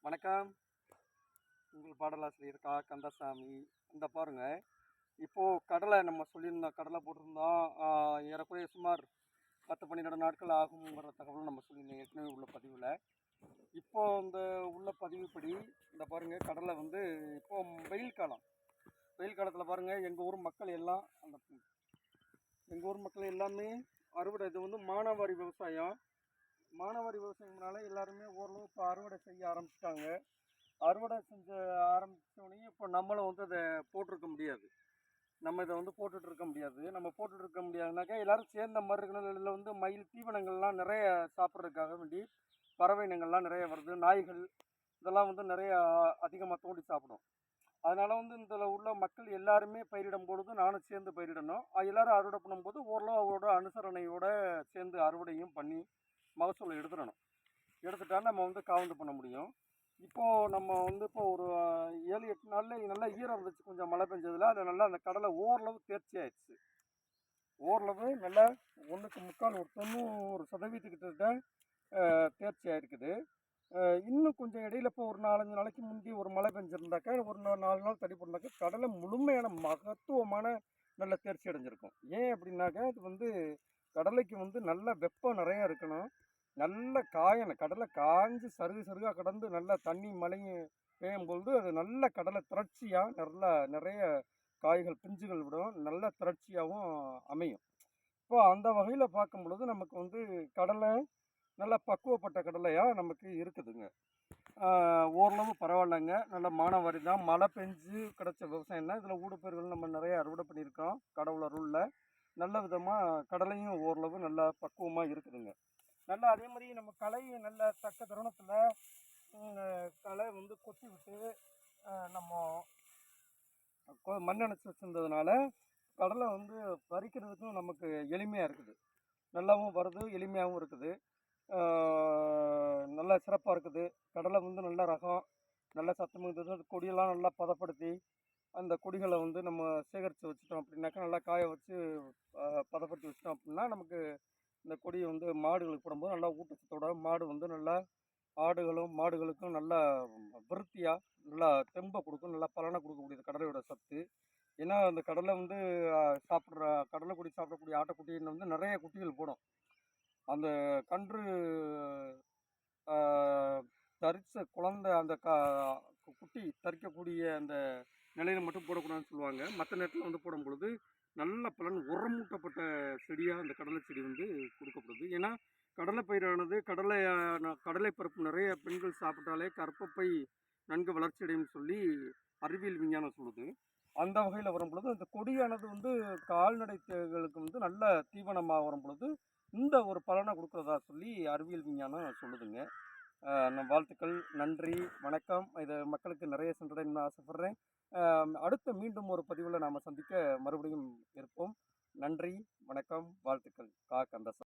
வணக்கம். உங்கள் பாடலாசிரியர் கந்தசாமி. இந்த பாருங்க, இப்போ கடலை நம்ம சொல்லியிருந்தோம், கடலை போட்டிருந்தோம். ஏறக்குறைய சுமார் 10 12 நாட்கள் ஆகுங்கிற தகவல் நம்ம சொல்லியிருந்தோம் ஏற்கனவே உள்ள பதிவில். இப்போ இந்த உள்ள பதிவுப்படி இந்த பாருங்க, கடலை வந்து இப்போ வெயில் காலம். வெயில் காலத்தில் பாருங்க, எங்கள் ஊர் மக்கள் எல்லாம் எங்கள் ஊர் மக்கள் எல்லாமே அறுவடை, இது வந்து மானாவாரி விவசாயம். மானாவாரி விவசாயம்னால எல்லாருமே ஓரளவு இப்போ அறுவடை செய்ய ஆரம்பிச்சிட்டாங்க. அறுவடை செஞ்ச ஆரம்பித்தோடனே இப்போ நம்மளும் வந்து அதை போட்டிருக்க முடியாது. நம்ம இதை வந்து போட்டுட்டு இருக்க முடியாது. நம்ம போட்டுட்டு இருக்க முடியாதுனாக்கா எல்லாரும் சேர்ந்த மாதிரி இருக்கணும். இதில் வந்து மயில் தீவனங்கள்லாம் நிறைய சாப்பிட்றதுக்காக வேண்டி பறவை இனங்கள்லாம் நிறைய வருது. நாய்கள் இதெல்லாம் வந்து நிறைய அதிகமாக தோண்டி சாப்பிடும். அதனால் வந்து இதில் உள்ள மக்கள் எல்லாருமே பயிரிடும் பொழுது நானும் சேர்ந்து பயிரிடணும். எல்லாரும் அறுவடை பண்ணும்போது ஓரளவு அவரோட அனுசரணையோடு சேர்ந்து அறுவடையும் பண்ணி மகசூலை எடுத்துடணும். எடுத்துட்டா நம்ம வந்து காவந்து பண்ண முடியும். இப்போது நம்ம வந்து இப்போ ஒரு 7 8 நாளில் நல்லா ஈரம் இருந்துச்சு, கொஞ்சம் மழை பெஞ்சதில் அது நல்லா அந்த கடலை ஓரளவு தேர்ச்சி ஆயிடுச்சு. ஓரளவு நல்லா 1க்கு 3/4 ஒரு 90% கிட்ட தேர்ச்சி ஆகிருக்குது. இன்னும் கொஞ்சம் இடையில இப்போ ஒரு 4 5 நாளைக்கு முந்தி ஒரு மழை பெஞ்சிருந்தாக்கா, ஒரு 4 நாள் தடி போட்டிருந்தாக்கா கடலை முழுமையான மகத்துவமான நல்ல தேர்ச்சி அடைஞ்சிருக்கும். ஏன் அப்படின்னாக்கா, அது வந்து கடலைக்கு வந்து நல்ல வெப்பம் நிறையா இருக்கணும். நல்ல காயணும், கடலை காய்ஞ்சி சருகாக கடந்து நல்லா தண்ணி மழையும் பெய்யும் பொழுது அது நல்ல கடலை திரட்சியாக நல்லா நிறைய காய்கள் பிஞ்சுகள் விடும், நல்ல திரட்சியாகவும் அமையும். இப்போ அந்த வகையில் பார்க்கும் பொழுது நமக்கு வந்து கடலை நல்லா பக்குவப்பட்ட கடலையாக நமக்கு இருக்குதுங்க. ஓரளவு பரவாயில்லைங்க. நல்ல மானாவாரி தான், மழை பெஞ்சு கிடச்ச விவசாயம் தான். இதில் ஊடுபயிர்கள் நம்ம நிறைய அறுவடை பண்ணியிருக்கோம் கடவுள் அருளில். நல்ல விதமாக கடலையும் ஓரளவு நல்லா பக்குவமாக இருக்குதுங்க. நல்லா அதே மாதிரி நம்ம களையை நல்ல தக்க தருணத்தில் களை வந்து கொத்தி விட்டு நம்ம மண் அணைச்சி வச்சுருந்ததுனால கடலை வந்து பறிக்கிறதுக்கும் நமக்கு எளிமையாக இருக்குது. நல்லாவும் வருது, எளிமையாகவும் இருக்குது, நல்லா சிறப்பாக இருக்குது. கடலை வந்து நல்ல ரகம், நல்ல சத்து மிகுந்தது. கொடியெல்லாம் நல்லா பதப்படுத்தி அந்த கொடிகளை வந்து நம்ம சேகரித்து வச்சுட்டோம் அப்படின்னாக்கா, நல்லா காய வச்சு பதப்படுத்தி வச்சிட்டோம் அப்படின்னா நமக்கு இந்த கொடியை வந்து மாடுகளுக்கு போடும்போது நல்லா ஊட்டச்சத்தோட மாடு வந்து நல்லா ஆடுகளும் மாடுகளுக்கும் நல்லா விருத்தியாக நல்லா தெம்பை கொடுக்கும், நல்லா பலனை கொடுக்கக்கூடியது கடலையோட சத்து. ஏன்னா அந்த கடலை வந்து கடலை குடி சாப்பிடக்கூடிய ஆட்டுக்குட்டின்னு வந்து நிறைய குட்டிகள் போடும். அந்த கன்று தரித்த குழந்தை அந்த குட்டி தரிக்கக்கூடிய அந்த நிலையில் மட்டும் போடக்கூடாதுன்னு சொல்லுவாங்க. மற்ற நேரத்தில் வந்து போடும் பொழுது நல்ல பலன் உரமூட்டப்பட்ட செடியாக அந்த கடலை செடி வந்து கொடுக்கப்படுது. ஏன்னா கடலை பயிரானது கடலை பருப்பு நிறைய பெண்கள் சாப்பிட்டாலே கர்ப்பப்பை நன்கு வளர்ச்சி அடையும் சொல்லி அறிவியல் விஞ்ஞானம் சொல்லுது. அந்த வகையில் வரும் பொழுது அந்த கொடியானது வந்து கால்நடைகளுக்கு வந்து நல்ல தீவனமாக வரும் பொழுது இந்த ஒரு பலனை கொடுக்குறதா சொல்லி அறிவியல் விஞ்ஞானம் சொல்லுதுங்க. வாழ்த்துக்கள், நன்றி, வணக்கம். இதை மக்களுக்கு நிறைய சென்றடையணும்னு ஆசைப்பட்றேன். அடுத்த மீண்டும் ஒரு பதிவில் நாம் சந்திக்க மறுபடியும் இருப்போம். நன்றி, வணக்கம், வாழ்த்துக்கள். கந்தசாமி.